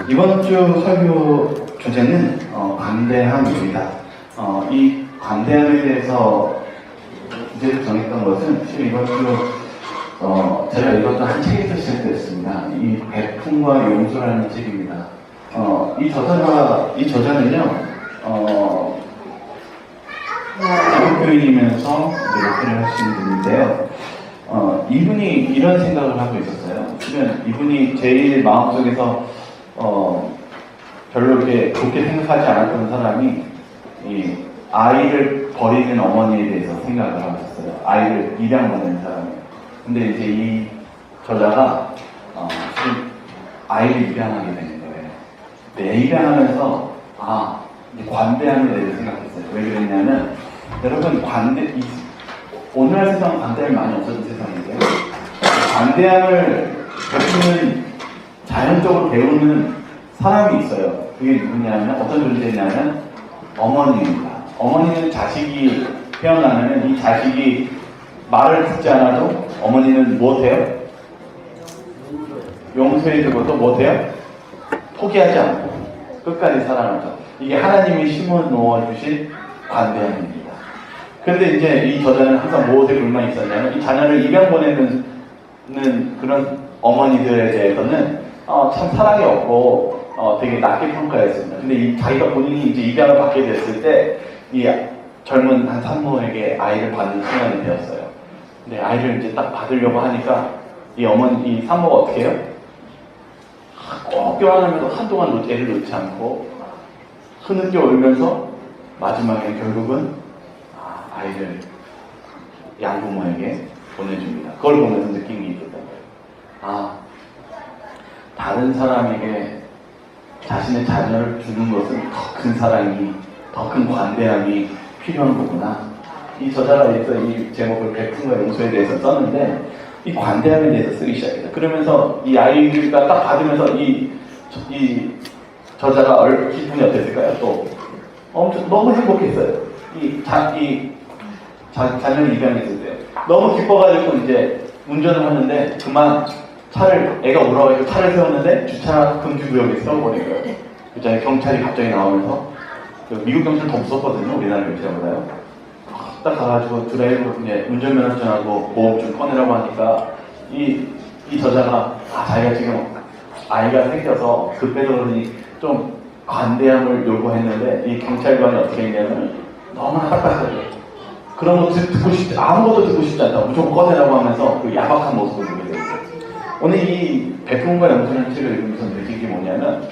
이번 주 설교 주제는 관대함입니다. 이 관대함에 대해서 주제를 정했던 것은 실은 이번 주 제가 읽었던 한 책에서 시작됐습니다. 이 배품과 용서라는 책입니다. 이 저자는요, 기독교인이면서 목회를 하시는 분인데요. 이분이 이런 생각을 하고 있었어요. 그러면 이분이 제일 마음속에서 별로 이렇게 좋게 생각하지 않았던 사람이 이 아이를 버리는 어머니에 대해서 생각을 하고 있었어요. 아이를 입양 보내는 사람이에요. 근데 이제 이 저자가 아이를 입양하게 되는 거예요. 근데 입양하면서 이제 관대함에 대해서 생각했어요. 왜 그랬냐면 여러분 오늘날 세상은 관대함이 많이 없어진 세상인데요. 관대함을 베푸는 자연적으로 배우는 사람이 있어요. 그게 누구냐면 어떤 존재냐면 어머니입니다. 어머니는 자식이 태어나면 이 자식이 말을 듣지 않아도 어머니는 무엇해요? 용서해주고 또 무엇해요? 포기하지 않고 끝까지 사랑하죠. 이게 하나님이 심어 놓아주신 관대함입니다. 그런데 이제 이 저자는 항상 무엇에 불만이 있었냐면 이 자녀를 입양 보내는 그런 어머니들에 대해서는 참 사랑이 없고 되게 낮게 평가했습니다. 근데 자기가 본인이 이제 입양을 받게 됐을 때 이 젊은 한 산모에게 아이를 받는 순간이 되었어요. 근데 아이를 이제 딱 받으려고 하니까 이 산모가 어떻게 해요? 꼭 껴안으면서 한동안 애를 놓지 않고 흐느껴 울면서 마지막에 결국은 아이를 양부모에게 보내줍니다. 그걸 보면서 느낀 게 있었던 거예요. 다른 사람에게 자신의 자녀를 주는 것은 더 큰 사랑이, 더 큰 관대함이 필요한 거구나. 이 저자가 이 제목을 배품과 용서에 대해서 썼는데 이 관대함에 대해서 쓰기 시작했다. 그러면서 이 아이가 딱 받으면서 이 저자가 기분이 어땠을까요? 또 엄청 너무 행복했어요. 자녀를 입양했을 때 너무 기뻐가지고 이제 운전을 하는데 그만 애가 울어가지고 차를 세웠는데 주차 금지구역에 세워버린 거예요. 그전에 경찰이 갑자기 나오면서 미국 경찰은 더 무섭거든요. 우리나라 경찰보다요. 딱 가가지고 드라이브 이제 운전면허증하고 보험증 꺼내라고 하니까 이 저자가 자기가 지금 아이가 생겨서 급해서 그러니 좀 관대함을 요구했는데 이 경찰관이 어떻게 했냐면 너무나 빡빡하죠. 그런 거 아무것도 듣고 싶지 않다. 무조건 꺼내라고 하면서 그 야박한 모습을 보게 됐어요. 오늘 이 배품과 용서라는 책을 읽으면서 느낀 게 뭐냐면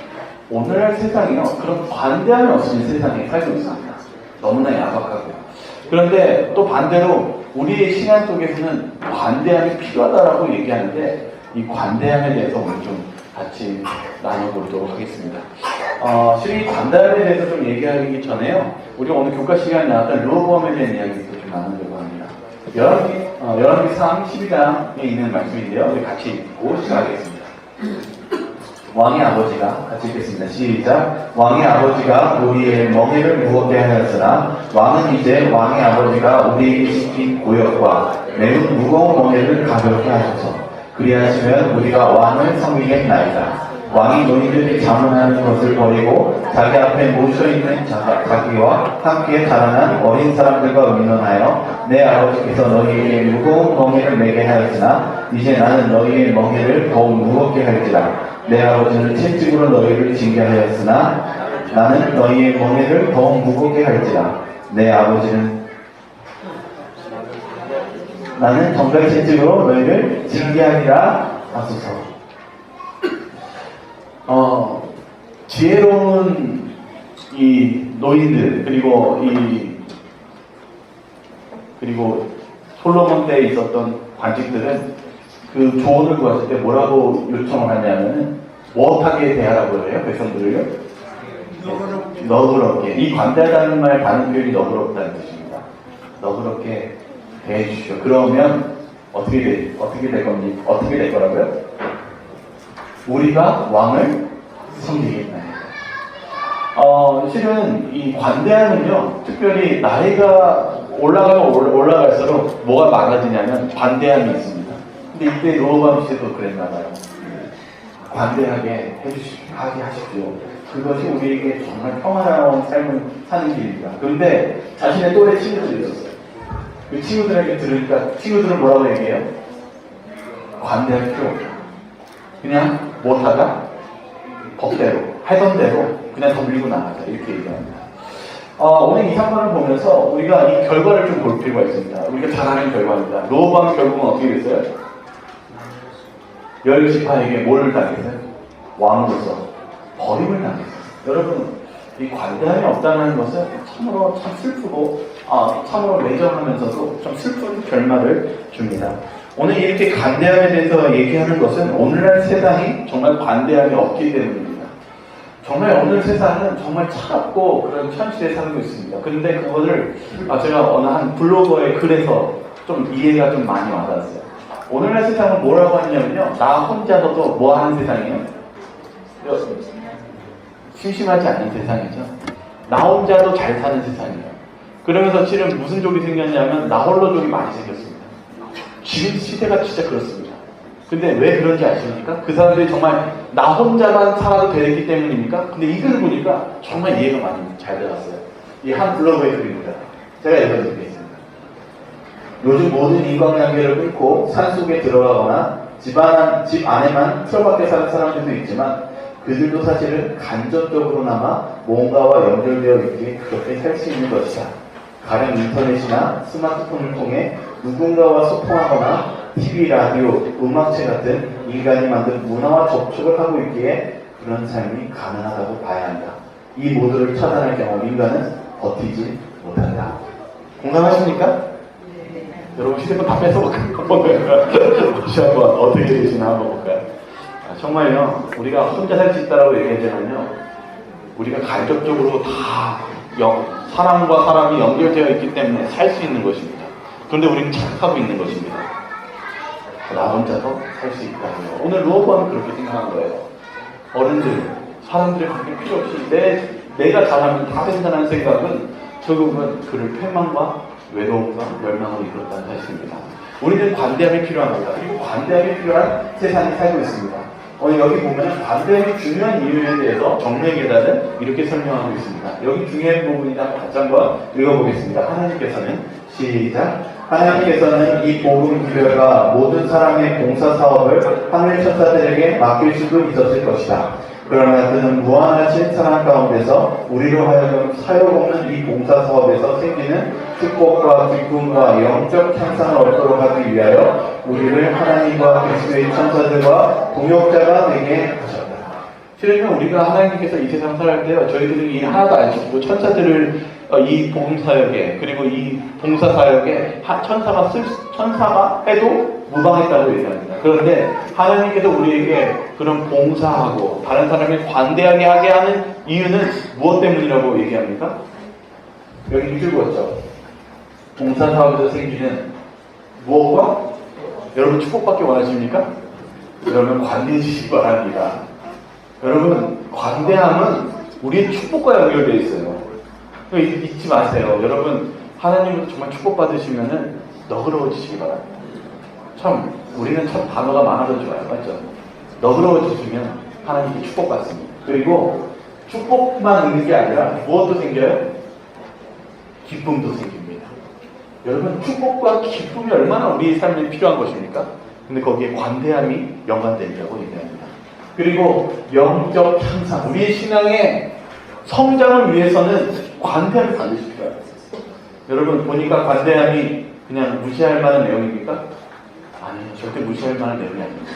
오늘날 세상이요. 그런 관대함이 없어진 세상에 살고 있습니다. 너무나 야박하고. 그런데 또 반대로 우리의 신앙 속에서는 관대함이 필요하다라고 얘기하는데 이 관대함에 대해서 오늘 좀 같이 나눠보도록 하겠습니다. 실은 이 관대함에 대해서 좀 얘기하기 전에요. 우리가 오늘 교과 시간에 나왔던 르호보암에 대한 이야기도 좀 나누려고 합니다. 열왕기 3, 12장에 있는 말씀인데요. 우리 같이 읽고 시작하겠습니다. 왕의 아버지가 같이 읽겠습니다. 시작. 왕의 아버지가 우리의 멍에를 무겁게 하였으나 왕은 이제 왕의 아버지가 우리에게 시킨 고역과 매우 무거운 멍에를 가볍게 하셔서 그리하시면 우리가 왕을 섬기겠나이다. 왕이 너희들이 자문하는 것을 버리고 자기 앞에 모셔있는 자기와 함께 자라난 어린 사람들과 의논하여 내 아버지께서 너희에게 무거운 멍에를 매게 하였으나 이제 나는 너희의 멍에를 더욱 무겁게 할지라. 내 아버지는 채찍으로 너희를 징계하였으나 나는 너희의 멍에를 더욱 무겁게 할지라. 내 아버지는 나는 정갈 채찍으로 너희를 징계하리라 하소서. 지혜로운 이 노인들 그리고 솔로몬 때 있었던 관직들은 그 조언을 구했을 때 뭐라고 요청을 하냐면은 무엇하게 대하라고 해요? 백성들을요? 너그럽게. 이 관대하다는 말 다른 표현이 너그럽다는 뜻입니다. 너그럽게 대해 주시오. 그러면 어떻게 될 거라고요? 우리가 왕을 섬기겠나요? 실은 이 관대함은요, 특별히 나이가 올라갈수록 뭐가 많아지냐면 관대함이 있습니다. 근데 이때 르호보암 시대도 그랬나 봐요. 관대하게 하게 하십시오. 그것이 우리에게 정말 평화로운 삶을 사는 길입니다. 그런데 자신의 또래 친구들이 있었어요. 그 친구들에게 들으니까 친구들은 뭐라고 얘기해요? 관대할 필요 없다. 그냥 못하다 법대로 하던 대로 그냥 더 밀고 나가자 이렇게 얘기합니다. 오늘 이 사건을 보면서 우리가 이 결과를 좀 볼 필요가 있습니다. 우리가 잘 아는 결과입니다. 로보암 결국은 어떻게 됐어요? 열지파에게 뭘 당했어요? 왕으로서 버림을 당했어요. 여러분, 이 관대함이 없다는 것은 참으로 참 슬프고 참으로 매정하면서도 좀 슬픈 결말을 줍니다. 오늘 이렇게 관대함에 대해서 얘기하는 것은 오늘날 세상이 정말 관대함이 없기 때문입니다. 정말 오늘 세상은 정말 차갑고 그런 현실에 살고 있습니다. 그런데 그거를 제가 어느 한 블로거의 글에서 좀 이해가 좀 많이 와닿았어요. 오늘날 세상은 뭐라고 하냐면요, 나 혼자서도 뭐 하는 세상이에요? 심심하지 않는 세상이죠. 나 혼자도 잘 사는 세상이에요. 그러면서 실은 무슨 족이 생겼냐면 나 홀로족이 많이 생겼습니다. 지금 시대가 진짜 그렇습니다. 근데 왜 그런지 아십니까? 그 사람들이 정말 나 혼자만 살아도 되기 때문입니까? 근데 이 글을 보니까 정말 이해가 많이 잘 되었어요. 이 한 블로그의 글입니다. 제가 읽어드리겠습니다. 요즘 모든 인간관계를 끊고 산속에 들어가거나 집 안에만 틀어박혀 사는 사람들도 있지만 그들도 사실은 간접적으로나마 뭔가와 연결되어 있기에 그렇게 살 수 있는 것이다. 가령 인터넷이나 스마트폰을 통해 누군가와 소통하거나 TV, 라디오, 음악체 같은 인간이 만든 문화와 접촉을 하고 있기에 그런 삶이 가능하다고 봐야 한다. 이 모두를 차단할 경우 인간은 버티지 못한다. 공감하십니까? 네. 여러분 휴대폰 다 뺏어볼까요? 다시 한번 어떻게 되시나 한번 볼까요? 정말요, 우리가 혼자 살 수 있다고 얘기하자면요, 우리가 간접적으로 다 사람과 사람이 연결되어 있기 때문에 살 수 있는 것입니다. 그런데 우리는 착각하고 있는 것입니다. 나 혼자서 살 수 있다고요. 오늘 루어버는 그렇게 생각한 거예요. 어른들, 사람들의 관계 필요 없이 내가 잘하면 다 된다는 생각은 결국은 그를 패망과 외로움과 멸망으로 이끌었다는 사실입니다. 우리는 관대함이 필요합니다. 그리고 관대함이 필요한 세상에 살고 있습니다. 여기 보면 관대함이 중요한 이유에 대해서 정례계단은 이렇게 설명하고 있습니다. 여기 중요한 부분이다. 같이 한번 읽어보겠습니다. 하나님께서는 시작. 하나님께서는 이 복음 기별과 모든 사람의 봉사 사업을 하늘 천사들에게 맡길 수도 있었을 것이다. 그러나 그는 무한하신 사랑 가운데서 우리로 하여금 사역 없는 이 봉사 사업에서 생기는 축복과 기쁨과 영적 향상을 얻도록 하기 위하여 우리를 하나님과 그리스도의 천사들과 동역자가 되게 하셨다. 실은 우리가 하나님께서 이 세상 살아갈 때 저희들이 하나도 안 시키고 천사들을 이 복음사역에 그리고 이 봉사사역에 천사가 해도 무방했다고 얘기합니다. 그런데 하나님께서 우리에게 그런 봉사하고 다른 사람을 관대하게 하게 하는 이유는 무엇 때문이라고 얘기합니까? 여기 읽었죠. 봉사사역에서 생기는 무엇과? 여러분 축복받기 원하십니까? 여러분 관대해지시기 바랍니다. 여러분 관대함은 우리의 축복과 연결되어 있어요. 잊지 마세요. 여러분 하나님으로 정말 축복받으시면은 너그러워지시기 바랍니다. 참 우리는 참 단어가 많아서 좋아요. 맞죠? 너그러워지시면 하나님께 축복받습니다. 그리고 축복만 있는 게 아니라 무엇도 생겨요? 기쁨도 생깁니다. 여러분 축복과 기쁨이 얼마나 우리 삶에 필요한 것입니까? 근데 거기에 관대함이 연관된다고 얘기합니다. 그리고 영적 향상, 우리의 신앙의 성장을 위해서는 관대함이 반드시 필요합니다. 여러분 보니까 관대함이 그냥 무시할 만한 내용입니까? 아니요, 절대 무시할 만한 내용이 아닙니다.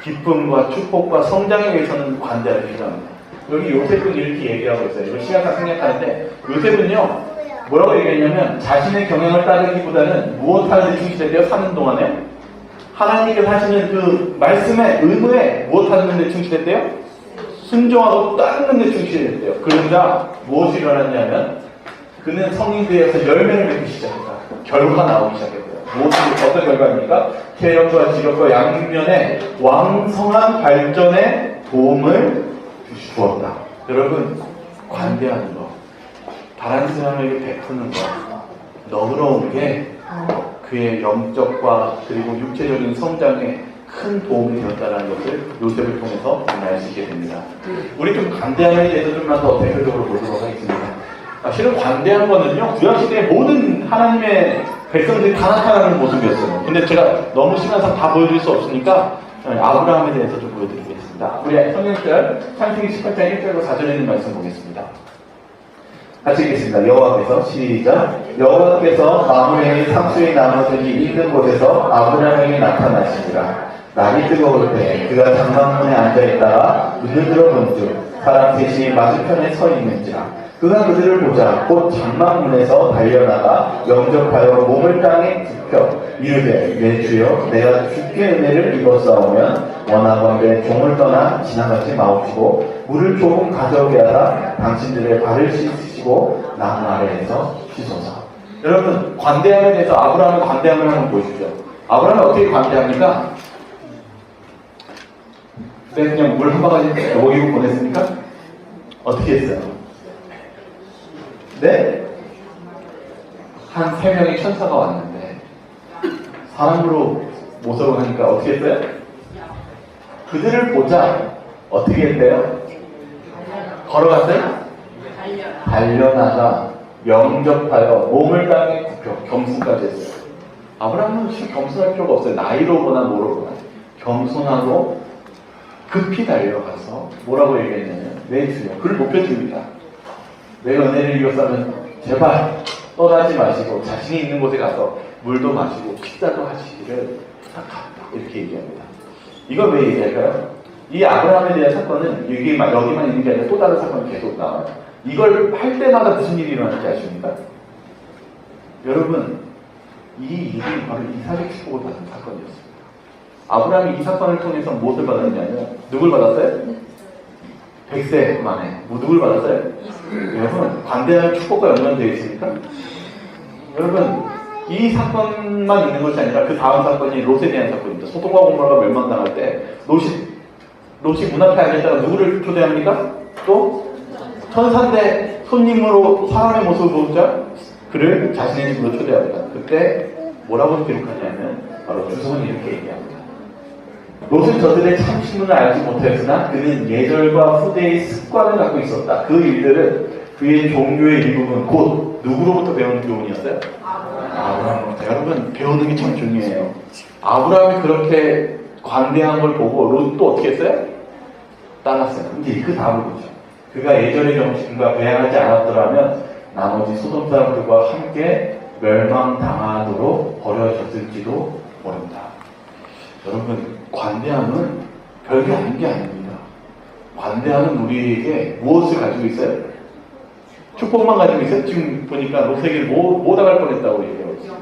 기쁨과 축복과 성장에 위해서는 관대함이 필요합니다. 여기 요셉은 이렇게 얘기하고 있어요. 이거 시간상 생략하는데 요셉은요 뭐라고 얘기했냐면 자신의 경향을 따르기보다는 무엇 하는 데 충실했대요? 사는 동안에 하나님께서 하시는 그 말씀의 의무에 무엇 하는 데 충실했대요? 순종하고 따르는 데 충실했대요. 그러자 무엇이 일어났냐면 그는 성인 되어서 열매를 맺기 시작했다. 결과가 나오기 시작했대요. 어떤 결과입니까? 체력과 지력과 양면의 왕성한 발전에 도움을 주었다. 여러분 관대하는 것, 다른 사람에게 베푸는 것, 너그러운 게 그의 영적과 그리고 육체적인 성장에 큰 도움이 되었다는 것을 요셉을 통해서 알 수 있게 됩니다. 우리 좀 관대함에 대해서 좀만 더 대표적으로 보도록 하겠습니다. 실은 관대한 거는요, 구약시대의 모든 하나님의 백성들이 다 나타나는 모습이었어요. 근데 제가 너무 시간상 다 보여드릴 수 없으니까 아브라함에 대해서 좀 보여드리겠습니다. 우리 성경절 창세기 18장 1절과 4절에 있는 말씀 보겠습니다. 같이 읽겠습니다. 여호와께서 시작. 여호와께서 마므레의 상수의 나무들이 있는 곳에서 아브라함에게 나타나시니라. 날이 뜨거울 때 그가 장막문에 앉아있다가 눈을 들어본 중 사람 셋이 맞은편에 서 있는지라. 그가 그들을 보자 곧 장막문에서 달려나가 영접하여 몸을 땅에 굽혀 이르되 내 주여 내가 주께 은혜를 입었사오면 원하건대 종을 떠나 지나가지 마옵시고 물을 조금 가져오게 하라. 당신들의 발을 씻으시고 나무 아래에서 씻소서. 여러분, 관대함에 대해서 아브라함의 관대함을 한번 보십시오. 아브라함은 어떻게 관대합니까? 그냥 물 한 바가지 먹이고 보냈습니까? 어떻게 했어요? 네? 한 3명의 천사가 왔는데 사람으로 모습을 하니까 어떻게 했어요? 그들을 보자 어떻게 했대요? 걸어갔어요? 달려나가 영접하여 몸을 땅에 굽혀 겸손까지 했어요. 아브라함은 지금 겸손할 필요가 없어요. 나이로 보나 뭐로 보나 겸손하고 급히 달려가서 뭐라고 얘기했냐면 내 주여 그를 높여줍니다. 내가 은혜를 입었다면 제발 떠나지 마시고 자신이 있는 곳에 가서 물도 마시고 식사도 하시기를 부탁합니다. 이렇게 얘기합니다. 이걸 왜 얘기할까요? 이 아브라함에 대한 사건은 여기만 있는 게 아니라 또 다른 사건이 계속 나와요. 이걸 할 때마다 무슨 일이 일어나는지 아십니까? 여러분, 이 일이 바로 이삭의 축복을 받은 사건이었습니다. 아브라함이 이 사건을 통해서 무엇을 받았냐면 누굴 받았어요? 100세 만에 누굴 받았어요? 여러분, 관대한 축복과 연관되어 있습니까? 여러분, 이 사건만 있는 것이 아니라 그 다음 사건이 롯에 대한 사건입니다. 소돔과 고모라가 멸망당할 때 롯이 문 앞에 앉아있다가 누구를 초대합니까? 또 천사인데 손님으로 사람의 모습을 보자 그를 자신의 집으로 초대합니다. 그때 뭐라고 기록하냐면 바로 주소는 이렇게 얘기합니다. 롯은 저들의 참신문을 알지 못하였으나 그는 예절과 후대의 습관을 갖고 있었다. 그 일들은 그의 종교의 일부분 곧 누구로부터 배운 교훈이었어요? 아브라함으로부터. 여러분, 배우는 게 참 중요해요. 아브라함이 그렇게 관대한 걸 보고 롯도 어떻게 했어요? 따랐어요. 근데 그 다음을 보죠. 그가 예절의 정신과 배양하지 않았더라면 나머지 소돔 사람들과 함께 멸망당하도록 버려졌을지도 모른다. 여러분, 관대함은 별게 아닌 게 아닙니다. 관대함은 우리에게 무엇을 가지고 있어요? 축복만 가지고 있어요? 지금 보니까 롯에게 뭐 당할 뻔했다고 얘기하고 있어요.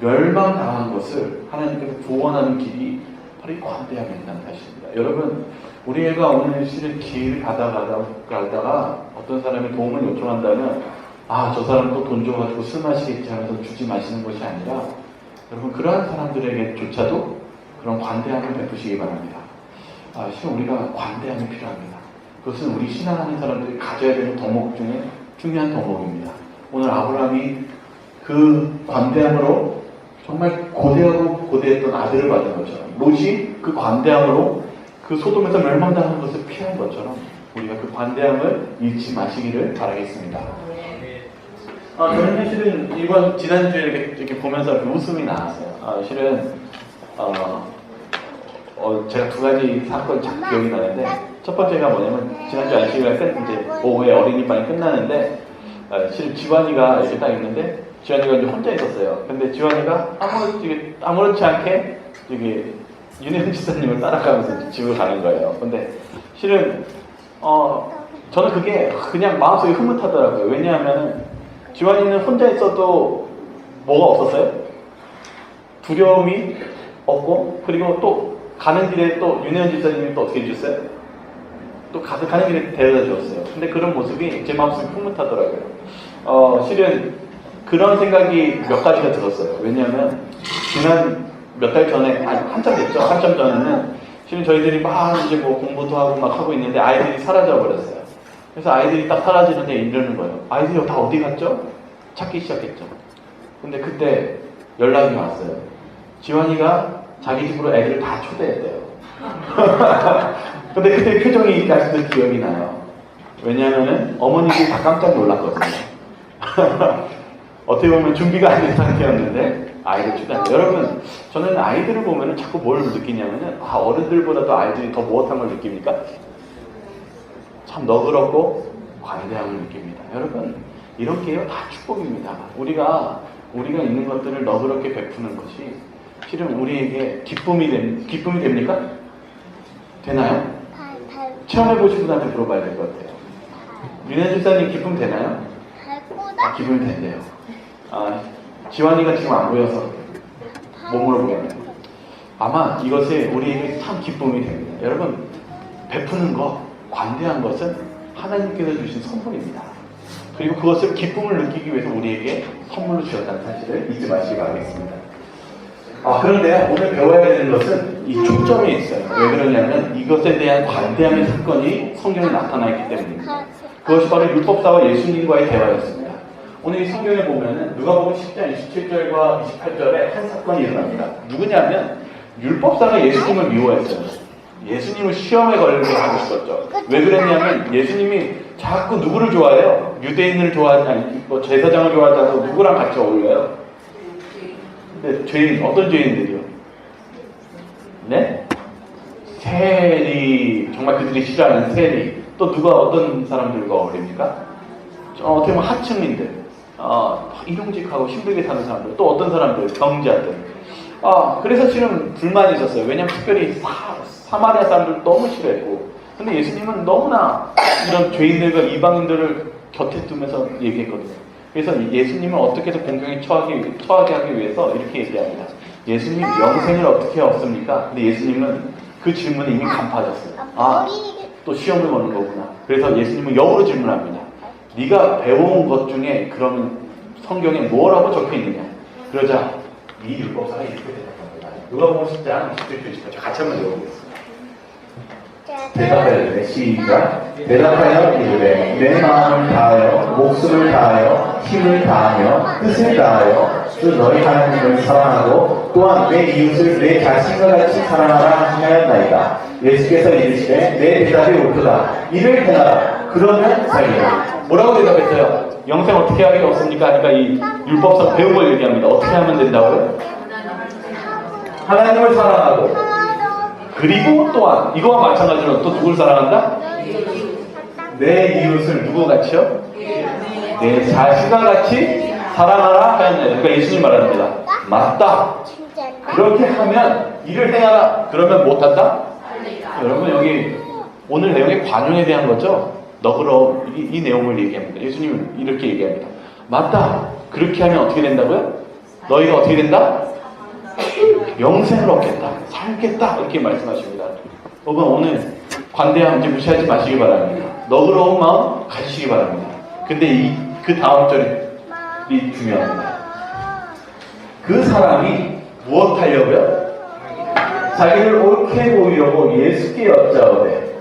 멸망당한 것을 하나님께서 구원하는 길이 바로 이 관대함에 있다는 사실입니다. 여러분, 우리 애가 오늘 실은 길을 가다가 어떤 사람의 도움을 요청한다면 저 사람 또 돈 줘가지고 술 마시겠지 하면서 주지 마시는 것이 아니라 여러분, 그러한 사람들에게조차도 그런 관대함을 베푸시기 바랍니다. 실은 우리가 관대함이 필요합니다. 그것은 우리 신앙하는 사람들이 가져야 되는 덕목 중에 중요한 덕목입니다. 오늘 아브라함이 그 관대함으로 정말 고대했던 아들을 받은 것처럼 롯이 그 관대함으로 그 소돔에서 멸망당하는 것을 피한 것처럼 우리가 그 관대함을 잃지 마시기를 바라겠습니다. 저는 실은 지난주에 이렇게 보면서 웃음이 나왔어요. 실은 제가 두 가지 사건이 자꾸 기억이 나는데 첫 번째가 뭐냐면 지난주 안식일날 이제 오후에 어린이반이 끝나는데 실은 지환이가 이렇게 딱 있는데 지환이가 이제 혼자 있었어요. 근데 지환이가 아무렇지 않게 윤혜은 지사님을 따라가면서 집을 가는 거예요. 근데 실은 저는 그게 그냥 마음속에 흐뭇하더라고요. 왜냐하면 지환이는 혼자 있어도 뭐가 없었어요? 두려움이 없고, 그리고 또 가는 길에 또 윤혜은 지사님이 또 어떻게 해주셨어요? 또 가는 길에 데려다 주었어요. 근데 그런 모습이 제 마음속에 흐뭇하더라고요. 실은 그런 생각이 몇 가지가 들었어요. 왜냐하면 지난 몇 달 전에, 한참 됐죠. 한참 전에는 지금 저희들이 막 이제 뭐 공부도 하고 막 하고 있는데 아이들이 사라져 버렸어요. 그래서 아이들이 딱 사라지는데 이러는 거예요. 아이들이 다 어디 갔죠? 찾기 시작했죠. 근데 그때 연락이 왔어요. 지환이가 자기 집으로 애들을 다 초대했대요. 근데 그때 표정이 아직도 기억이 나요. 왜냐하면은 어머니들이 다 깜짝 놀랐거든요. 어떻게 보면 준비가 안 된 상태였는데 아이를 초대한다. 여러분, 저는 아이들을 보면은 자꾸 뭘 느끼냐면은 어른들보다도 아이들이 더 무엇한 걸 느낍니까? 참 너그럽고 관대함을 느낍니다. 여러분, 이런 게요 다 축복입니다. 우리가 있는 것들을 너그럽게 베푸는 것이 실은 우리에게 기쁨이 됩니까? 되나요? 체험해보신 분한테 물어봐야 될 것 같아요. 윤혜 집사님 기쁨 되나요? 기쁨이 된대요. 지환이가 지금 안 보여서 못 물어보겠네요. 아마 이것이 우리에게 참 기쁨이 됩니다. 여러분, 베푸는 것, 관대한 것은 하나님께서 주신 선물입니다. 그리고 그것을 기쁨을 느끼기 위해서 우리에게 선물로 주셨다는 사실을 잊지 마시기 바라겠습니다. 그런데 오늘 배워야 되는 것은 이 초점이 있어요. 왜 그러냐면 이것에 대한 관대함의 사건이 성경에 나타나 있기 때문입니다. 그것이 바로 율법사와 예수님과의 대화였습니다. 오늘 이 성경에 보면은 누가복음 10장 27절과 28절에 한 사건이 일어납니다. 누구냐면 율법사가 예수님을 미워했어요. 예수님을 시험에 걸게 하고 싶었죠. 왜 그랬냐면 예수님이 자꾸 누구를 좋아해요? 유대인을 좋아하지 않고 제사장을 좋아하지 않고 누구랑 같이 어울려요? 근데 죄인, 어떤 죄인들이요? 네? 세리, 정말 그들이 싫어하는 세리. 또 누가 어떤 사람들과 어울립니까? 어떻게 보면 하층민들, 일용직하고 힘들게 사는 사람들, 또 어떤 사람들, 경자들. 그래서 지금 불만이 있었어요. 왜냐면 특별히 사마리아 사람들 너무 싫어했고, 근데 예수님은 너무나 이런 죄인들과 이방인들을 곁에 두면서 얘기했거든요. 그래서 예수님을 어떻게 해서 공경에 처하게 하기 위해서 이렇게 얘기합니다. 예수님 영생을 어떻게 얻습니까? 근데 예수님은 그 질문에 이미 간파하셨어요. 또 시험을 거는 거구나. 그래서 예수님은 역으로 질문합니다. 네가 배워온 것 중에 그러면 성경에 뭐라고 적혀있느냐? 그러자 이 율법사가 이렇게 대답합니다. 누가복음 10장 27절 28절 같이 한번 읽어보겠습니다. 대답하여 시작. 대답하여 이르되 내 마음을 다하여 목숨을 다하여 힘을 다하며 뜻을 다하여 주 너희 하나님을 사랑하고 또한 내 이웃을 내 자신과 같이 사랑하라 하였나이다. 예수께서 이르시되 내 대답이 옳도다. 이를 행하라. 그러면 살리라. 뭐라고 대답했어요? 영생 어떻게 하기 없습니까? 하니까 이 율법상 배운 걸 얘기합니다. 어떻게 하면 된다고요? 하나님을 사랑하고 그리고 또한 이거와 마찬가지로 또 누굴 사랑한다? 내 이웃을 누구같이요? 내 자신과 같이 사랑하라 하였네. 그러니까 예수님 말합니다. 맞다. 그렇게 하면 이를 행하라. 그러면 못한다? 여러분 여기 오늘 내용이 관용에 대한 거죠? 너그러움 이 내용을 얘기합니다. 예수님은 이렇게 얘기합니다. 맞다. 그렇게 하면 어떻게 된다고요? 너희가 어떻게 된다? 영생을 얻겠다. 살겠다. 이렇게 말씀하십니다. 여러분 오늘 관대함 이제 무시하지 마시기 바랍니다. 너그러운 마음 가지시기 바랍니다. 근데 그 다음 절이 중요합니다. 그 사람이 무엇 하려고요? 자기를 옳게 보이려고 예수께 여짜오되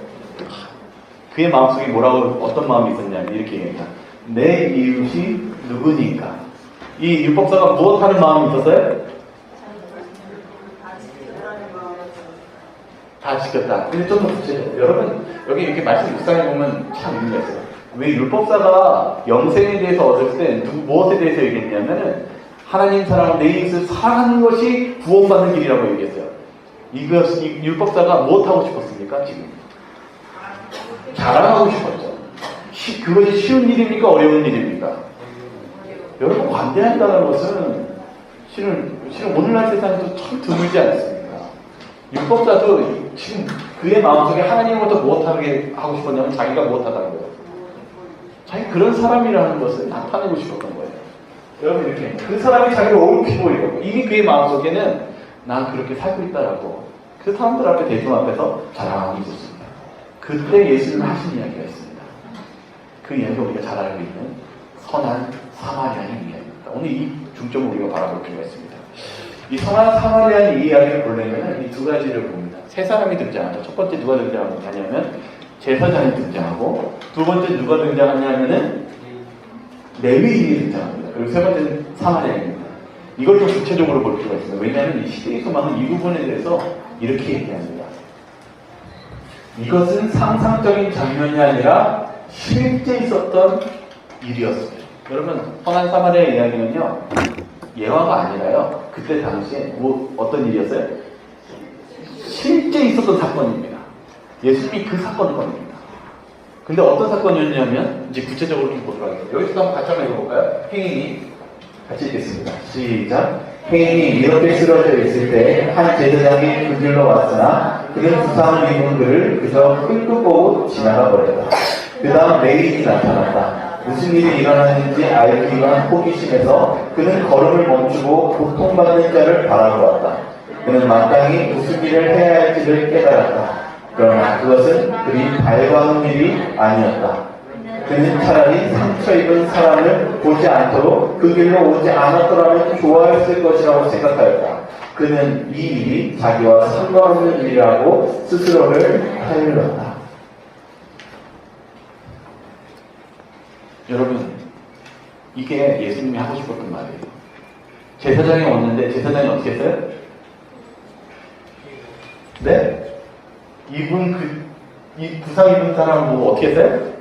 그의 마음속에 어떤 마음이 있었냐면 이렇게 얘기합니다. 내 이웃이 누구니까? 이 율법사가 무엇하는 마음이 있었어요? 다 지켰다. 근데 좀 더 구체적으로 여러분 여기 이렇게 말씀 묵상해 보면 참 의미가 있어요. 왜 율법사가 영생에 대해서 얻을 때 무엇에 대해서 얘기했냐면은 하나님 사랑 내 이웃을 사랑하는 것이 구원받는 길이라고 얘기했어요. 이 율법사가 무엇하고 싶었습니까? 지금 자랑하고 싶었죠. 그것이 쉬운 일입니까? 어려운 일입니까? 여러분 관대한다는 것은 실은 오늘날 세상에도 참 드물지 않습니까? 율법자도 지금 그의 마음속에 하나님으로부터 무엇하게 하고 싶었냐면 자기가 무엇하다는 거예요. 자기 그런 사람이라는 것을 나타내고 싶었던 거예요. 여러분 이렇게 그 사람이 자기를 옳게 보이려고 이미 그의 마음속에는 난 그렇게 살고 있다라고 그 사람들 앞에 대중 앞에서 자랑하고 있었습니다. 그때 예수님이 하신 이야기가 있습니다. 그 이야기가 우리가 잘 알고 있는 선한 사마리아인 이야기입니다. 오늘 이 중점을 우리가 바라볼 필요가 있습니다. 이 선한 사마리아인 이야기를 보려면 이 두 가지를 봅니다. 세 사람이 등장하죠. 첫 번째 누가 등장하냐면 제사장이 등장하고 두 번째 누가 등장하냐면은 레위인이 등장합니다. 그리고 세 번째는 사마리아인입니다. 이걸 좀 구체적으로 볼 필요가 있습니다. 왜냐하면 이 시대의 소망은 이 부분에 대해서 이렇게 얘기합니다. 이것은 상상적인 장면이 아니라 실제 있었던 일이었습니다. 여러분, 선한 사마리아의 이야기는요, 예화가 아니라요, 그때 당시에 어떤 일이었어요? 실제 있었던 사건입니다. 예수님이 그 사건을 겁니다. 근데 어떤 사건이었냐면, 이제 구체적으로 좀 보도록 하겠습니다. 여기서 한번 같이 한번 읽어볼까요? 행인이 같이 읽겠습니다. 시작. 행인이 이렇게 쓰러져 있을 때 한 제사장이 그 길로 왔으나 그는 부상을 입은 그를 그저 흘끗 보고 지나가 버렸다. 그 다음 레위인이 나타났다. 무슨 일이 일어났는지 알기 위한 호기심에서 그는 걸음을 멈추고 고통받는 자를 바라보았다. 그는 마땅히 무슨 일을 해야 할지를 깨달았다. 그러나 그것은 그리 달가운 일이 아니었다. 그는 차라리 상처 입은 사람을 보지 않도록 그 길로 오지 않았더라면 좋아했을 것이라고 생각하였다. 그는 이 일이 자기와 상관없는 일이라고 스스로를 타일렀다. 여러분, 이게 예수님이 하고 싶었던 말이에요. 제사장이 왔는데 제사장이 어떻게 했어요? 네? 이 부상 입은 사람을 보고 어떻게 했어요?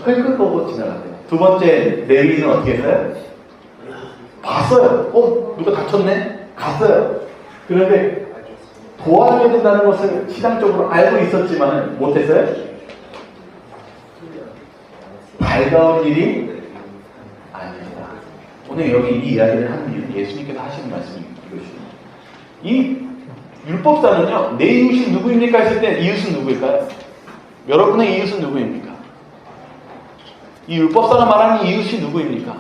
헐끗 보고 지나갔대요. 두 번째 레위는 어떻게 했어요? 봤어요. 누가 다쳤네? 갔어요. 그런데 도와줘야 된다는 것을 신앙적으로 알고 있었지만 못했어요? 달가운 일이 아닙니다. 오늘 여기 이 이야기를 하는 이유는 예수님께서 하시는 말씀이 이것입니다. 이 율법사는요, 내 이웃이 누구입니까? 했을 때 이웃은 누구일까요? 여러분의 이웃은 누구입니까? 이 율법사가 말하는 이웃이 누구입니까?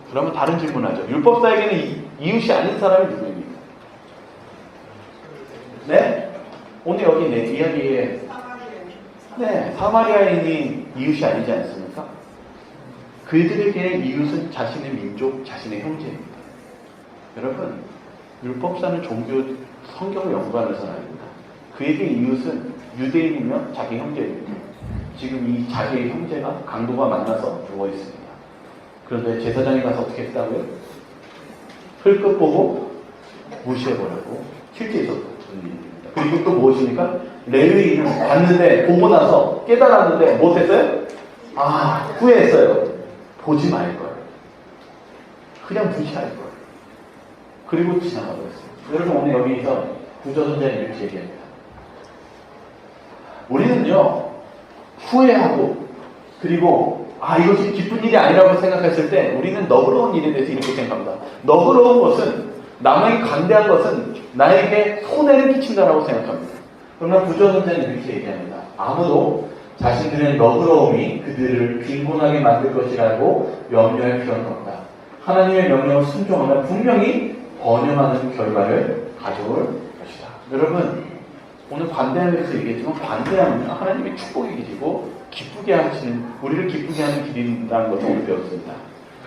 그러면 다른 질문하죠. 율법사에게는 이웃이 아닌 사람이 누구입니까? 네? 오늘 여기 내 이야기에 사마리아인이 이웃이 아니지 않습니까? 그들에게 이웃은 자신의 민족, 자신의 형제입니다. 여러분, 율법사는 성경을 연구하면서 알입니다. 그에게 이웃은 유대인이며 자기 형제입니다. 지금 이 자기의 형제가 강도가 만나서 누워있습니다. 그런데 제사장이 가서 어떻게 했다고요? 흘끗 보고 무시해버렸고 실제 있었던 일입니다. 그리고 또 무엇입니까? 레위인은 봤는데 보고 나서 깨달았는데 못했어요? 후회했어요. 보지 말걸. 그냥 무시할 걸. 그리고 지나가버렸어요. 여러분, 오늘 여기서 구조선자는 이렇게 얘기합니다. 우리는요, 후회하고, 그리고, 이것이 기쁜 일이 아니라고 생각했을 때, 우리는 너그러운 일에 대해서 이렇게 생각합니다. 너그러운 것은, 남에게 관대한 것은 나에게 손해를 끼친다라고 생각합니다. 그러나 구조선자는 이렇게 얘기합니다. 아무도 자신들의 너그러움이 그들을 빈곤하게 만들 것이라고 염려할 필요는 없다. 하나님의 명령을 순종하면 분명히 번영하는 결과를 가져올 것이다. 여러분, 오늘 관대함에 대해서 얘기했지만 관대함은 하나님의 축복의 길이고 기쁘게 하시는, 우리를 기쁘게 하는 길이라는 것을 오늘 배웠습니다.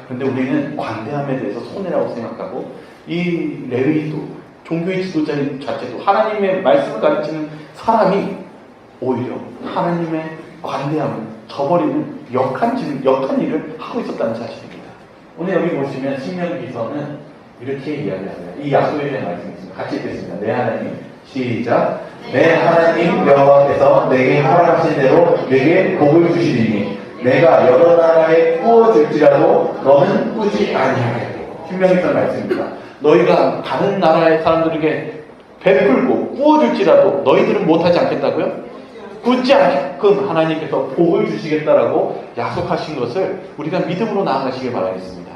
그런데 우리는 관대함에 대해서 손해라고 생각하고, 이 레위도 종교의 지도자인 자체도 하나님의 말씀을 가르치는 사람이 오히려 하나님의 관대함을 저버리는 역한 일을 하고 있었다는 사실입니다. 오늘 여기 보시면 신명기서는 이렇게 이야기합니다. 이 약속에 대한 말씀이 있습니다. 같이 읽겠습니다. 내 하나님, 시작. 내 하나님 여호와께서 내게 허락하신 대로 내게 복을 주시리니 내가 여러 나라에 꾸어줄지라도 너는 꾸지 아니하겠고. 신명기서 말씀입니다. 너희가 다른 나라의 사람들에게 베풀고 꾸어줄지라도 너희들은 못하지 않겠다고요? 굳지 않게끔 하나님께서 복을 주시겠다라고 약속하신 것을 우리가 믿음으로 나아가시길 바라겠습니다.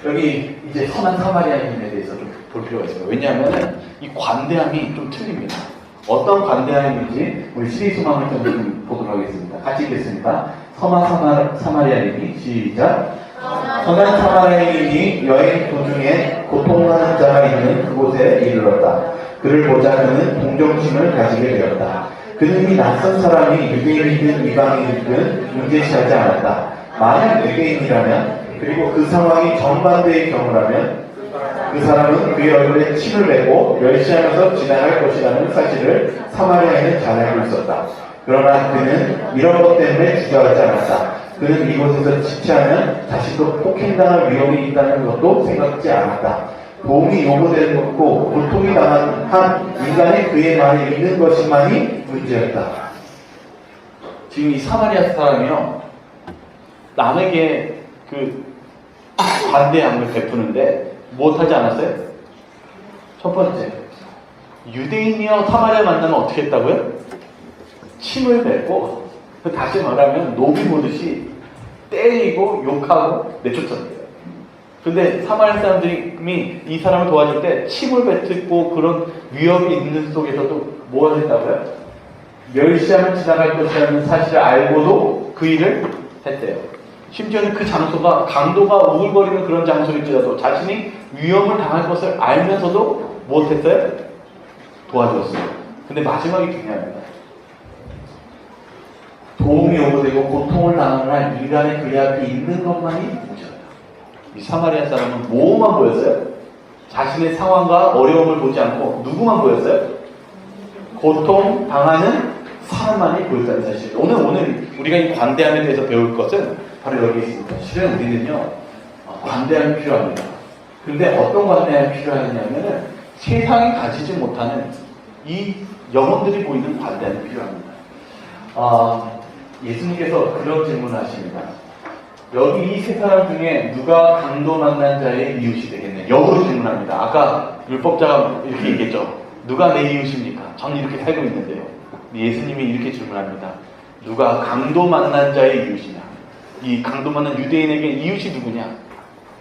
여기 이제 선한 사마리아인에 대해서 좀 볼 필요가 있습니다. 왜냐하면 이 관대함이 좀 틀립니다. 어떤 관대함인지 우리 시리소망을 좀 보도록 하겠습니다. 같이 읽겠습니다. 선한 사마리아인이 시작. 선한 사마리아인이 여행 도중에 고통하는 자가 있는 그곳에 이르렀다. 그를 보자 그는 동정심을 가지게 되었다. 그는 이 낯선 사람이 유대인이든 이방인이든 문제시하지 않았다. 만약 유대인이라면, 그리고 그 상황이 정반대의 경우라면 그 사람은 그의 얼굴에 침을 뱉고 멸시하면서 지나갈 것이라는 사실을 사마리아인은 잘 알고 있었다. 그러나 그는 이런 것 때문에 주저하지 않았다. 그는 이곳에서 지체하면 자신도 폭행당할 위험이 있다는 것도 생각지 않았다. 도움이 요구되는 것고 고통이 당한 한 인간이 그의 말에 믿는 것만이 문제였다. 지금 이 사마리아 사람이요, 남에게 그 관대함을 베푸는데 못하지 않았어요? 첫 번째, 유대인이요 사마리아 만나면 어떻게 했다고요? 침을 뱉고, 다시 말하면 노비 보듯이 때리고 욕하고 내쫓았대요. 근데 사마리아 사람들이 이 사람을 도와줄 때 침을 뱉고 그런 위협이 있는 속에서도 뭐가 됐다고요? 멸시하면 지나갈 것이라는 사실을 알고도 그 일을 했대요. 심지어는 그 장소가 강도가 우글거리는 그런 장소일지라도 자신이 위험을 당할 것을 알면서도 못했어요? 도와주었어요. 근데 마지막이 중요합니다. 도움이 요구되고 고통을 당하는 인간의 그의 앞에 있는 것만이 문제다. 이 사마리아 사람은 뭐만 보였어요? 자신의 상황과 어려움을 보지 않고 누구만 보였어요? 고통 당하는 사람만이 보였다는 사실. 오늘 우리가 이 관대함에 대해서 배울 것은 바로 여기 있습니다. 실은 우리는요, 관대함이 필요합니다. 근데 어떤 관대함이 필요하냐면은 세상이 가지지 못하는 이 영혼들이 보이는 관대함이 필요합니다. 예수님께서 그런 질문을 하십니다. 여기 이 세 사람 중에 누가 강도 만난 자의 이웃이 되겠네? 역으로 질문합니다. 아까 율법자가 이렇게 얘기했죠. 누가 내 이웃입니까? 저는 이렇게 살고 있는데요. 예수님이 이렇게 질문합니다. 누가 강도 만난 자의 이웃이냐? 이 강도 만난 유대인에게 이웃이 누구냐?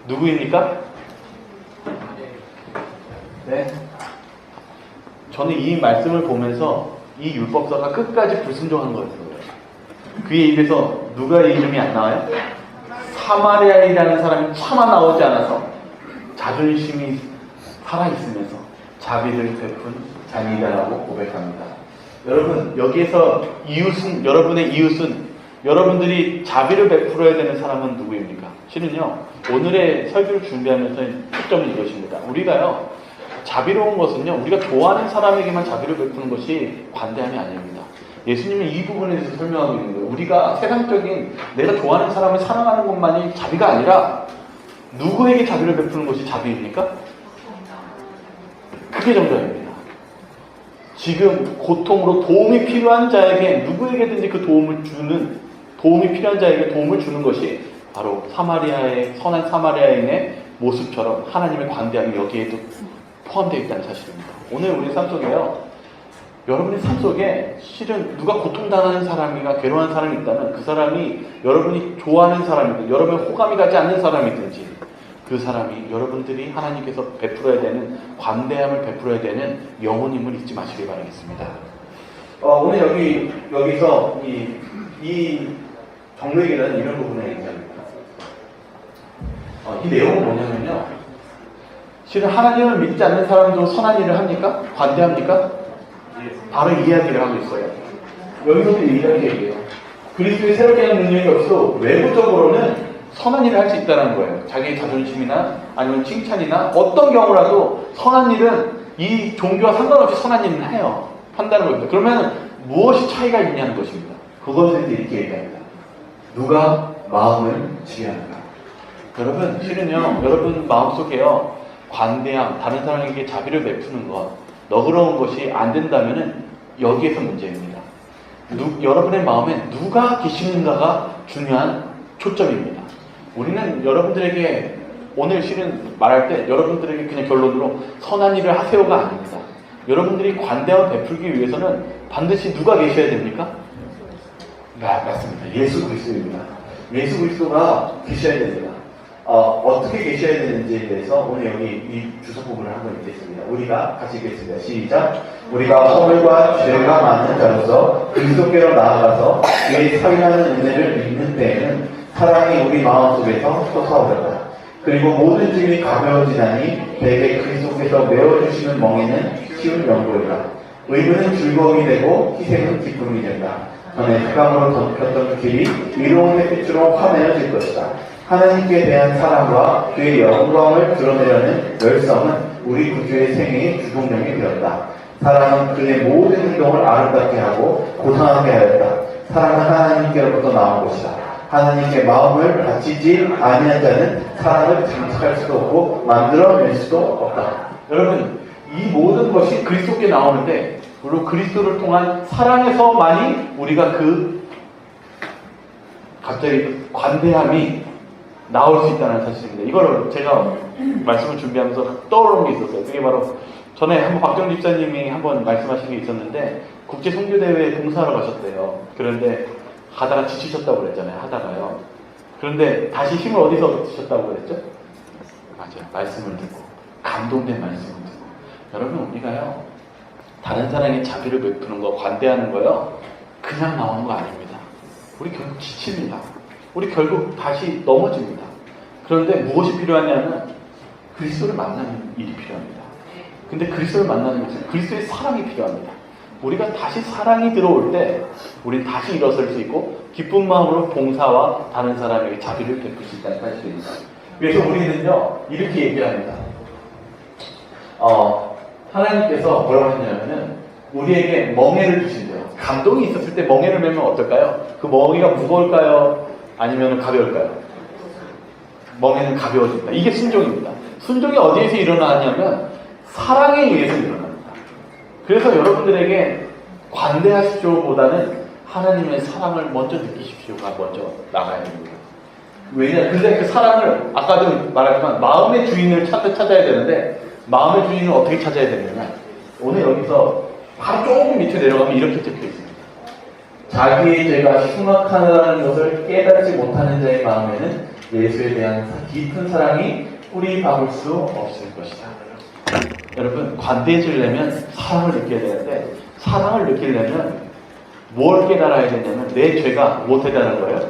누구입니까? 네. 저는 이 말씀을 보면서 이 율법사가 끝까지 불순종한 거였어요. 그의 입에서 누가의 이름이 안 나와요? 사마리아인이라는 사람이 차마 나오지 않아서 자존심이 살아있으면서 자비를 베푼 자니다라고 고백합니다. 여러분, 여기에서 이웃은, 여러분의 이웃은, 여러분들이 자비를 베풀어야 되는 사람은 누구입니까? 실은요, 오늘의 설교를 준비하면서 초점은 이것입니다. 우리가요, 자비로운 것은요, 우리가 좋아하는 사람에게만 자비를 베푸는 것이 관대함이 아닙니다. 예수님은 이 부분에 대해서 설명하고 있는 거예요. 우리가 세상적인 내가 좋아하는 사람을 사랑하는 것만이 자비가 아니라 누구에게 자비를 베푸는 것이 자비입니까? 그게 정답입니다. 지금 고통으로 도움이 필요한 자에게 누구에게든지 그 도움이 필요한 자에게 도움을 주는 것이 바로 선한 사마리아인의 모습처럼 하나님의 관대함이 여기에도 포함되어 있다는 사실입니다. 오늘 우리 삶 속에요, 여러분의 삶 속에 실은 누가 고통당하는 사람이나 괴로운 사람이 있다면 그 사람이 여러분이 좋아하는 사람이든 여러분의 호감이 가지 않는 사람이든지 그 사람이 여러분들이 하나님께서 베풀어야 되는 관대함을 베풀어야 되는 영혼임을 잊지 마시길 바라겠습니다. 오늘 여기서 이 정로에게는 이런 부분을 얘기합니다. 이 내용은 뭐냐면요, 실은 하나님을 믿지 않는 사람도 선한 일을 합니까? 관대합니까? 바로 이 이야기를 하고 있어요. 여기서도 이렇게 얘기해요. 그리스도의 새롭게 하는 능력이 없어도 외부적으로는 선한 일을 할 수 있다는 거예요. 자기의 자존심이나 아니면 칭찬이나 어떤 경우라도 선한 일은 이 종교와 상관없이 선한 일을 해요. 한다는 겁니다. 그러면 무엇이 차이가 있냐는 것입니다. 그것을 이렇게 얘기합니다. 누가 마음을 지혜하는가? 여러분, 실은요, 여러분 마음속에요, 관대함, 다른 사람에게 자비를 베푸는 것, 너그러운 것이 안 된다면은 여기에서 문제입니다. 여러분의 마음에 누가 계시는가가 중요한 초점입니다. 우리는 여러분들에게 오늘 실은 말할 때 여러분들에게 그냥 결론으로 선한 일을 하세요가 아닙니다. 여러분들이 관대함을 베풀기 위해서는 반드시 누가 계셔야 됩니까? 네, 맞습니다. 예수 그리스도입니다. 예수 그리스도가 계셔야 됩니다. 어떻게 계셔야 되는지에 대해서 오늘 여기 이 주석 부분을 한번 읽겠습니다. 우리가 같이 읽겠습니다. 시작. 우리가 허물과 죄가 많은 자로서 그리스도께로 나아가서 그의 사랑하는 은혜를 입는 때에는 사랑이 우리 마음속에서 솟아오른다. 그리고 모든 짐이 가벼워지나니 내게 그리스도께서 메워주시는 멍에는 쉬운 연고이다. 의무는 즐거움이 되고 희생은 기쁨이 된다. 전에 흑암으로 덮였던 길이 위로운 햇빛으로 환해질 것이다. 하나님께 대한 사랑과 그의 영광을 드러내려는 열성은 우리 구주의 생애의 주동력이 되었다. 사랑은 그의 모든 행동을 아름답게 하고 고상하게 하였다. 사랑은 하나님께로부터 나온 것이다. 하나님께 마음을 바치지 아니한 자는 사랑을 장착할 수도 없고 만들어낼 수도 없다. 여러분, 이 모든 것이 그리스도께 나오는데 물론 그리스도를 통한 사랑에서만이 우리가 갑자기 관대함이 나올 수 있다는 사실입니다. 이걸 제가 말씀을 준비하면서 떠오르는 게 있었어요. 그게 바로 전에 한번 박정 집사님이 한번 말씀하신 게 있었는데 국제 선교대회에 봉사하러 가셨대요. 그런데 가다가 지치셨다고 그랬잖아요. 하다가요. 그런데 다시 힘을 어디서 얻으셨다고 그랬죠? 맞아요. 말씀을 듣고 감동된 말씀을 듣고. 여러분, 우리가요 다른 사람에게 자비를 베푸는 거, 관대하는 거요 그냥 나오는 거 아닙니다. 우리 결국 지칩니다. 우리 결국 다시 넘어집니다. 그런데 무엇이 필요하냐면 그리스도를 만나는 일이 필요합니다. 근데 그리스도를 만나는 것은 그리스도의 사랑이 필요합니다. 우리가 다시 사랑이 들어올 때 우리는 다시 일어설 수 있고 기쁜 마음으로 봉사와 다른 사람에게 자비를 베풀 수 있다는 사실입니다. 그래서 우리는요 이렇게 얘기합니다. 하나님께서 뭐라고 했냐면은 우리에게 멍에를 주신대요. 감동이 있었을 때 멍에를 매면 어떨까요? 그 멍에가 무거울까요? 아니면 가벼울까요? 멍에는 가벼워진다. 이게 순종입니다. 순종이 어디에서 일어나냐면 사랑에 의해서 일어납니다. 그래서 여러분들에게 관대하십시오보다는 하나님의 사랑을 먼저 느끼십시오가 먼저 나가야 됩니다. 왜냐? 근데 그 사랑을 아까도 말했지만 마음의 주인을 찾아야 되는데 마음의 주인을 어떻게 찾아야 되느냐? 오늘 여기서 바로 조금 밑에 내려가면 이렇게 적혀 있습니다. 자기의 죄가 흉악하다는 것을 깨닫지 못하는 자의 마음에는 예수에 대한 깊은 사랑이 뿌리 박을 수 없을 것이다. 여러분, 관대해지려면 사랑을 느껴야 되는데 사랑을 느끼려면 뭘 깨달아야 되냐면 내 죄가 못하다는 거예요.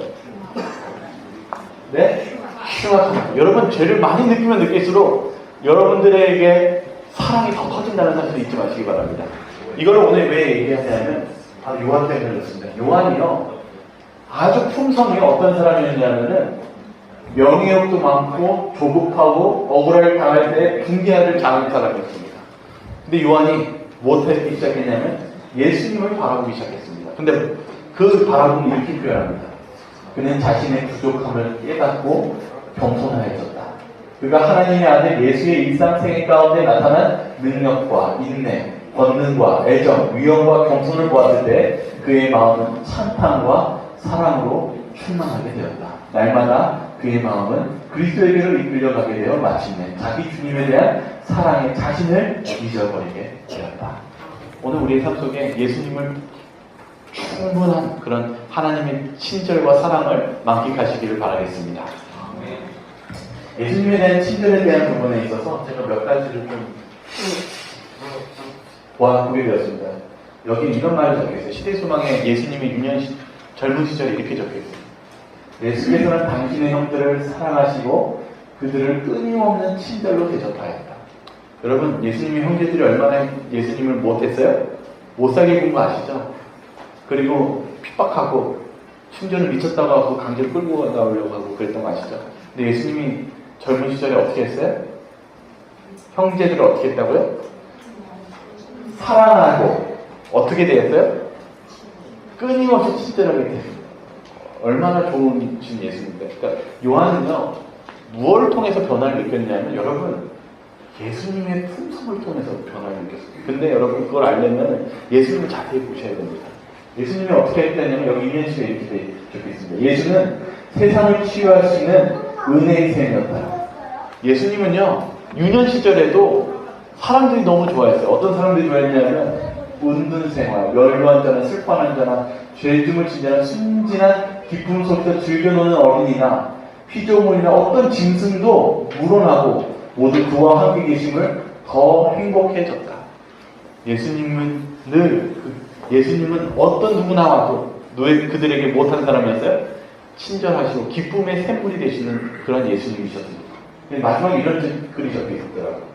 네? 흉악하다. 여러분, 죄를 많이 느끼면 느낄수록 여러분들에게 사랑이 더 커진다는 사실을 잊지 마시기 바랍니다. 이걸 오늘 왜 얘기하냐면 바로 요한 때문에 그렇습니다. 요한이요 아주 품성이 어떤 사람이었냐면은 명예욕도 많고 조급하고 억울하게 당할 때 분개하를 당한 사람이었습니다. 근데 요한이 무엇을 시작했냐면 예수님을 바라보기 시작했습니다. 근데 그 바라봄이 이렇게 표현합니다. 그는 자신의 부족함을 깨닫고 겸손하였다. 그가 하나님의 아들 예수의 일상생활 가운데 나타난 능력과 인내, 권능과 애정, 위엄과 겸손을 보았을 때 그의 마음은 찬탄과 사랑으로 충만하게 되었다. 날마다 그의 마음은 그리스도에게로 이끌려가게 되어 마침내 자기 주님에 대한 사랑에 자신을 잊어버리게 되었다. 오늘 우리의 삶 속에 예수님을 충분한 그런 하나님의 친절과 사랑을 만끽하시기를 바라겠습니다. 예수님에 대한 친절에 대한 부분에 있어서 제가 몇 가지를 좀 보게 되었습니다. 여기 이런 말이 적혀있어요. 시대소망에 예수님의 젊은 시절에 이렇게 적혀있어요. 예수께서는 당신의 형들을 사랑하시고 그들을 끊임없는 친절로 대접하였다. 여러분, 예수님의 형제들이 얼마나 예수님을 못했어요? 못살게 군 거 아시죠? 그리고 핍박하고 심지어는 미쳤다고 하고 강제로 끌고 나오려고 하고 그랬던 거 아시죠? 근데 예수님이 젊은 시절에 어떻게 했어요? 형제들을 어떻게 했다고요? 사랑하고 어떻게 되었어요? 끊임없이 친절하게 됐어요. 얼마나 좋은 예수님입니까? 그러니까 요한은요 무엇을 통해서 변화를 느꼈냐면 여러분 예수님의 품성을 통해서 변화를 느꼈어요. 근데 여러분 그걸 알려면 예수님을 자세히 보셔야 됩니다. 예수님이 어떻게 했냐면 여기 이면식에 이렇게 적혀 있습니다. 예수는 세상을 치유할 수 있는 은혜의 샘이었다. 예수님은요 유년 시절에도 사람들이 너무 좋아했어요. 어떤 사람들이 좋아했냐면 은둔 생활, 연로한 자나 슬퍼하는 자나 죄짐을 진 자나 순진한 기쁨 속에서 즐겨노는 어린이나 피조물이나 어떤 짐승도 물어나고 모두 그와 함께 계심을 더 행복해졌다. 예수님은 어떤 누구나 와도 그들에게 못한 사람이었어요? 친절하시고 기쁨의 샘물이 되시는 그런 예수님이셨습니다. 마지막에 이런 글이 적혀 있었더라고요.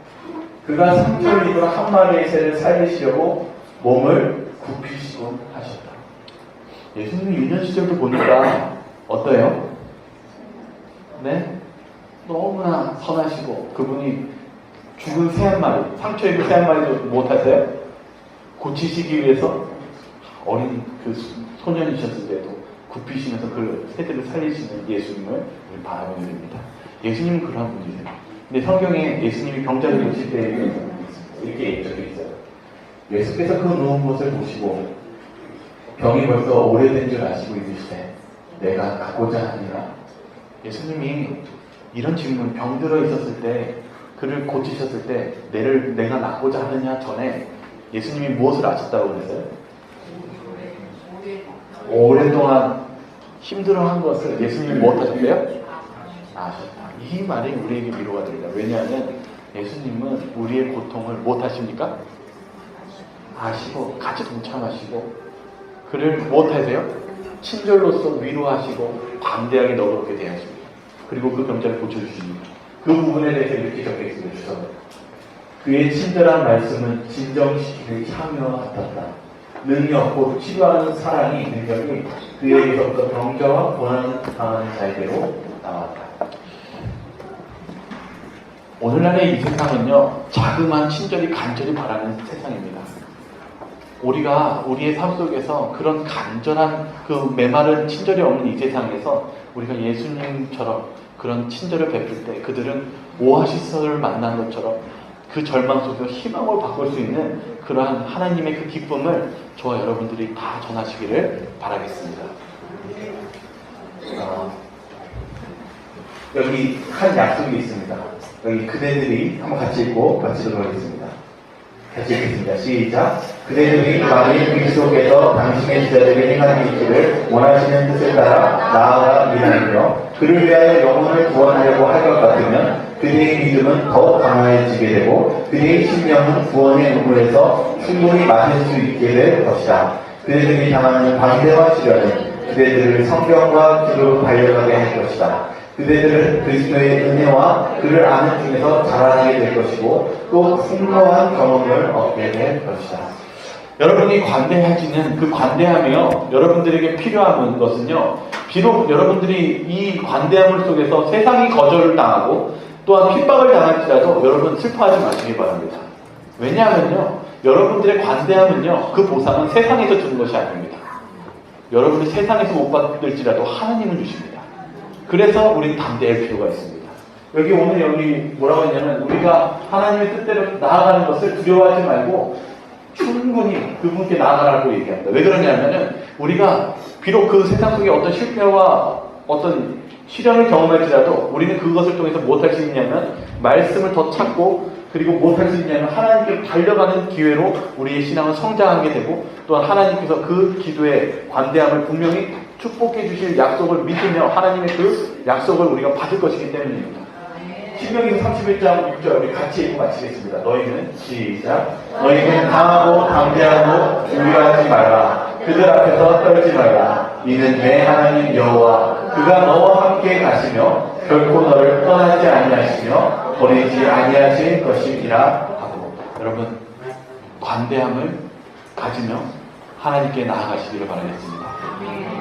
그가 상처를 입은 한 마리의 새를 살리시려고 몸을 굽히시곤 하셨다. 예수님이 유년 시절도 보니까 어때요? 네? 너무나 선하시고 그분이 죽은 새 한 마리, 상처 입은 새 한 마리도 못하세요? 고치시기 위해서 어린 그 소년이셨을 때도 굽히시면서 그 새들을 살리시는 예수님을 우리 바라보게 됩니다. 예수님은 그러한 분이세요. 근데 성경에 예수님이 병자를 고칠 때 이렇게 적혀 있어요. 예수께서 그 누운 곳을 보시고 병이 벌써 오래된 줄 아시고 있으시되 내가 가고자 하니라. 예수님이 이런 질문, 병들어 있었을 때 그를 고치셨을 때 내가 낫고자 하느냐 전에 예수님이 무엇을 아셨다고 그랬어요? 오랫동안 힘들어한 것을 예수님이 무엇 하셨대요? 아셨다. 이 말이 우리에게 위로가 됩니다. 왜냐하면 예수님은 우리의 고통을 무엇 하십니까? 아시고 같이 동참하시고 그를 무엇 하세요? 친절로서 위로하시고 관대하게 너그럽게 대하십니다. 그리고 그 병자를 고쳐주십니다. 그 부분에 대해서 이렇게 적혀있습니다. 주석은 그의 친절한 말씀은 진정시키는 향유와 같았다. 능력, 곧 치료하는 사랑이 능력이 그에게서부터 병자와 고난을 당하는 자에게로 나왔다. 오늘날의 이 세상은요, 자그마한 친절이 간절히 바라는 세상입니다. 우리가 우리의 삶 속에서 그런 간절한 그 메마른 친절이 없는 이 세상에서 우리가 예수님처럼 그런 친절을 베풀 때 그들은 오아시스를 만난 것처럼 그 절망 속에서 희망을 바꿀 수 있는 그러한 하나님의 그 기쁨을 저와 여러분들이 다 전하시기를 바라겠습니다. 여기 한 약속이 있습니다. 여기 그대들이 한번 같이 읽고 마치도록 하겠습니다. 같이 읽겠습니다. 시작. 그대들이 만일 그리스도께서 당신의 제자들에게 행하는 일들을 원하시는 뜻을 따라 나아가 믿으며 그를 위하여 영혼을 구원하려고 할 것 같으면 그대의 믿음은 더욱 강화해지게 되고 그대의 심령은 구원의 눈물에서 충분히 마실 수 있게 될 것이다. 그대들이 당하는 방대와 시련은 그대들을 성경과 기도로 달려가게 할 것이다. 그대들은 그리스도의 은혜와 그를 아는 중에서 자라나게 될 것이고 또 풍성한 경험을 얻게 될 것이다. 여러분이 관대해지는 그 관대함이요, 여러분들에게 필요한 것은요, 비록 여러분들이 이 관대함을 속에서 세상이 거절을 당하고 또한 핍박을 당할지라도 여러분 슬퍼하지 마시기 바랍니다. 왜냐하면요, 여러분들의 관대함은요, 그 보상은 세상에서 주는 것이 아닙니다. 여러분이 세상에서 못 받을지라도 하나님은 주십니다. 그래서 우리는 담대할 필요가 있습니다. 여기 뭐라고 했냐면 우리가 하나님의 뜻대로 나아가는 것을 두려워하지 말고 충분히 그분께 나아가라고 얘기합니다. 왜 그러냐면은 우리가 비록 그 세상 속에 어떤 실패와 어떤 시련을 경험할지라도 우리는 그것을 통해서 무엇할 수 있냐면 말씀을 더 찾고 그리고 무엇할 수 있냐면 하나님께 달려가는 기회로 우리의 신앙을 성장하게 되고 또한 하나님께서 그 기도의 관대함을 분명히 축복해 주실 약속을 믿으며 하나님의 그 약속을 우리가 받을 것이기 때문입니다. 신명기서 31장 6절 우리 같이 읽고 마치겠습니다. 너희는 시작. 너희는 강하고 담대하고 우려하지 말라. 그들 앞에서 떨지 말라. 이는 내 하나님 여호와 그가 너와 함께 가시며 결코 너를 떠나지 아니하시며 버리지 아니하실 것이니라 하고, 여러분 관대함을 가지며 하나님께 나아가시기를 바라겠습니다.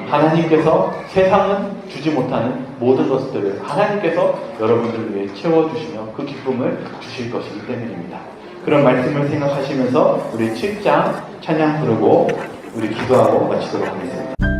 하나님께서 세상은 주지 못하는 모든 것들을 하나님께서 여러분들을 위해 채워주시며 그 기쁨을 주실 것이기 때문입니다. 그런 말씀을 생각하시면서 우리 7장 찬양 부르고 우리 기도하고 마치도록 하겠습니다.